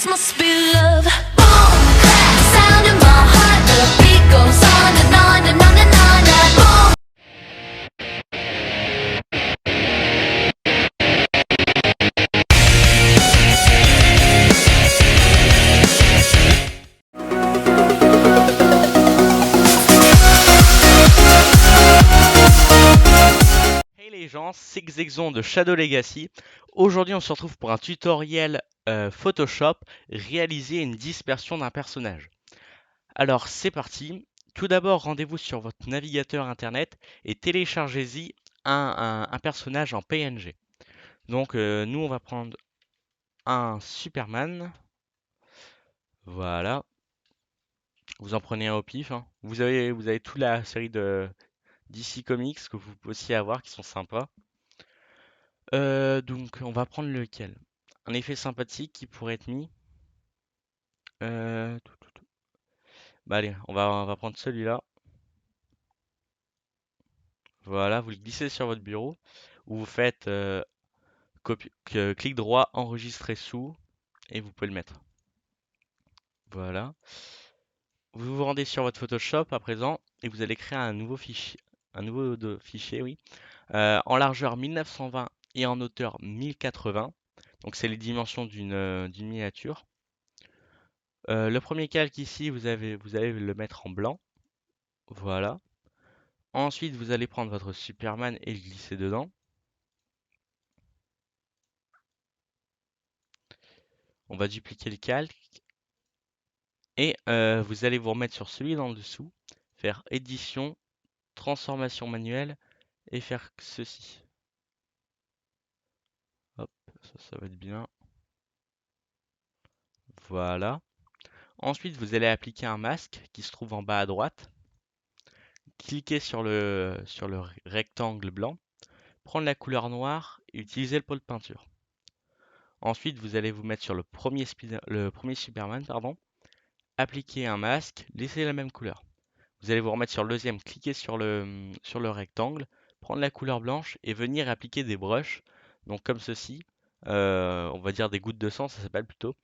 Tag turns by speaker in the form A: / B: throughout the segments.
A: This must be love. Boom, clap, sound in my heart. The beat goes on and on and on and on and boom.
B: Hey les gens, c'est Xexon de Shadow Legacy. Aujourd'hui on se retrouve pour un tutoriel Photoshop, réaliser une dispersion d'un personnage. Alors c'est parti. Tout d'abord rendez-vous sur votre navigateur internet et téléchargez-y un personnage en PNG. Donc nous on va prendre un Superman. Voilà. Vous en prenez un au pif, hein. Vous avez toute la série de DC Comics que vous pouvez aussi avoir qui sont sympas. Donc on va prendre lequel? Un effet sympathique qui pourrait être mis. Tout. Bah allez, on va prendre celui-là. Voilà, vous le glissez sur votre bureau ou vous faites clic droit, enregistrer sous et vous pouvez le mettre. Voilà. Vous vous rendez sur votre Photoshop à présent et vous allez créer un nouveau fichier, fichier, oui, en largeur 1920 et en hauteur 1080. Donc c'est les dimensions d'une miniature. Le premier calque ici, vous allez le mettre en blanc. Voilà. Ensuite, vous allez prendre votre Superman et le glisser dedans. On va dupliquer le calque. Et vous allez vous remettre sur celui d'en dessous, faire édition, transformation manuelle et faire ceci. Hop, ça va être bien. Voilà. Ensuite, vous allez appliquer un masque qui se trouve en bas à droite. Cliquez sur le rectangle blanc, prendre la couleur noire et utiliser le pot de peinture. Ensuite, vous allez vous mettre sur le premier Superman, pardon, appliquer un masque, laisser la même couleur. Vous allez vous remettre sur le deuxième, cliquer sur le rectangle, prendre la couleur blanche et venir appliquer des brushes, donc comme ceci, on va dire des gouttes de sang, ça s'appelle plutôt,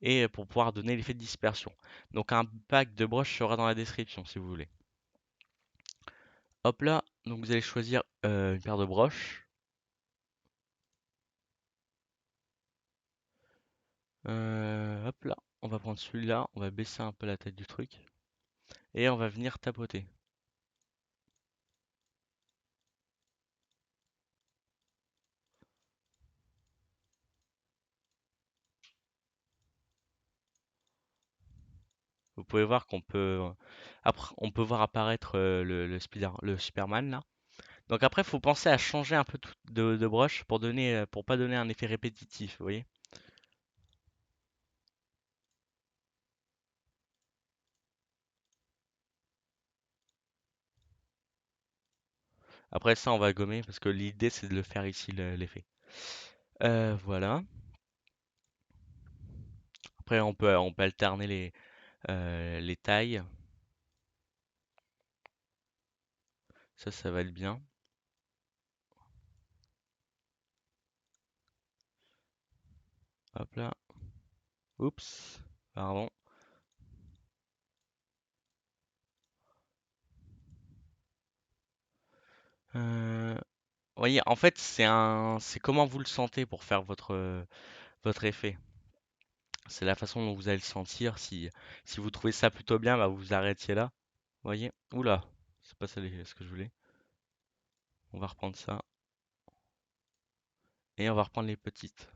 B: et pour pouvoir donner l'effet de dispersion. Donc un pack de brushes sera dans la description si vous voulez. Hop là, donc vous allez choisir une paire de brushes. Hop là, on va prendre celui-là, on va baisser un peu la tête du truc, et on va venir tapoter. Vous pouvez voir qu'on peut, après, on peut voir apparaître le Superman là. Donc après, il faut penser à changer un peu de brush pour pas donner un effet répétitif, vous voyez. Après ça, on va gommer parce que l'idée c'est de le faire ici l'effet. Voilà. Après, on peut alterner les tailles. Ça va être bien. Hop là. Oups. Pardon. Vous voyez, en fait, c'est comment vous le sentez pour faire votre effet. C'est la façon dont vous allez le sentir. Si vous trouvez ça plutôt bien, bah vous vous arrêtiez là. Vous voyez? Oula, c'est pas ça ce que je voulais. On va reprendre ça. Et on va reprendre les petites.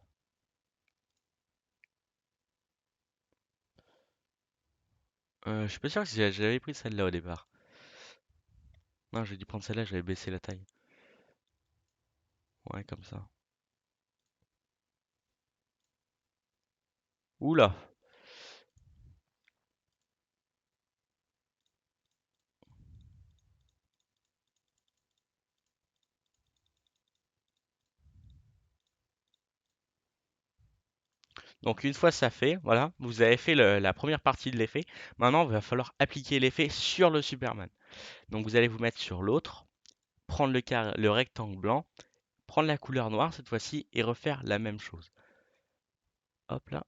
B: Je suis pas sûr que j'avais pris celle-là au départ. Non, j'ai dû prendre celle-là, j'avais baissé la taille. Ouais, comme ça. Oula! Donc une fois ça fait, voilà, vous avez fait la première partie de l'effet. Maintenant, il va falloir appliquer l'effet sur le Superman. Donc vous allez vous mettre sur l'autre, prendre le rectangle blanc, prendre la couleur noire cette fois-ci et refaire la même chose. Hop là.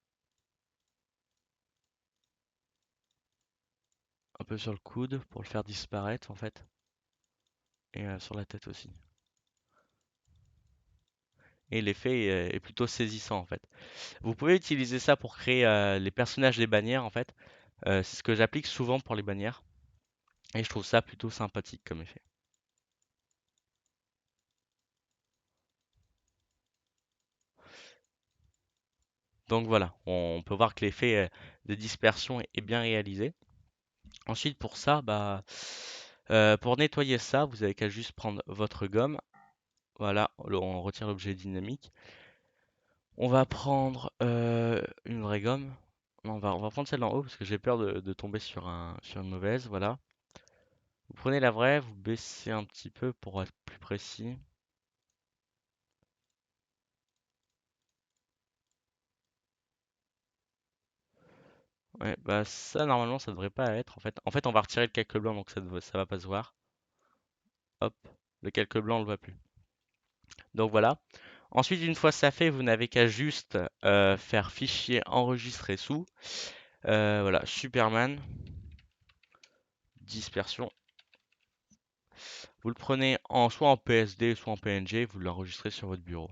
B: un peu sur le coude pour le faire disparaître en fait. Et sur la tête aussi. Et l'effet est plutôt saisissant en fait. Vous pouvez utiliser ça pour créer les personnages des bannières en fait. C'est ce que j'applique souvent pour les bannières. Et je trouve ça plutôt sympathique comme effet. Donc voilà, on peut voir que l'effet de dispersion est bien réalisé. Ensuite pour ça, pour nettoyer ça, vous avez qu'à juste prendre votre gomme. Voilà, on retire l'objet dynamique. On va prendre une vraie gomme. Non, on va prendre celle en haut parce que j'ai peur de tomber sur une mauvaise. Voilà. Vous prenez la vraie, vous baissez un petit peu pour être plus précis. Ouais, bah ça normalement ça devrait pas être en fait. En fait on va retirer le calque blanc donc ça va pas se voir. Hop, le calque blanc on le voit plus. Donc voilà. Ensuite une fois ça fait, vous n'avez qu'à juste faire fichier enregistrer sous. Voilà, Superman, dispersion. Vous le prenez soit en PSD, soit en PNG, vous l'enregistrez sur votre bureau.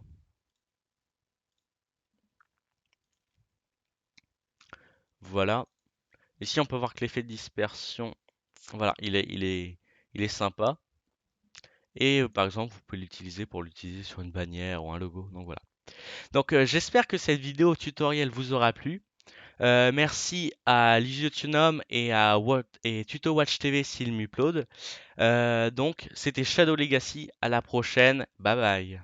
B: Voilà. Ici, on peut voir que l'effet de dispersion, voilà, il est sympa. Et par exemple, vous pouvez l'utiliser pour l'utiliser sur une bannière ou un logo. Donc voilà. Donc j'espère que cette vidéo tutoriel vous aura plu. Merci à Ligiotunum et à et Tuto Watch TV s'il m'upload. Donc c'était Shadow Legacy. À la prochaine. Bye bye.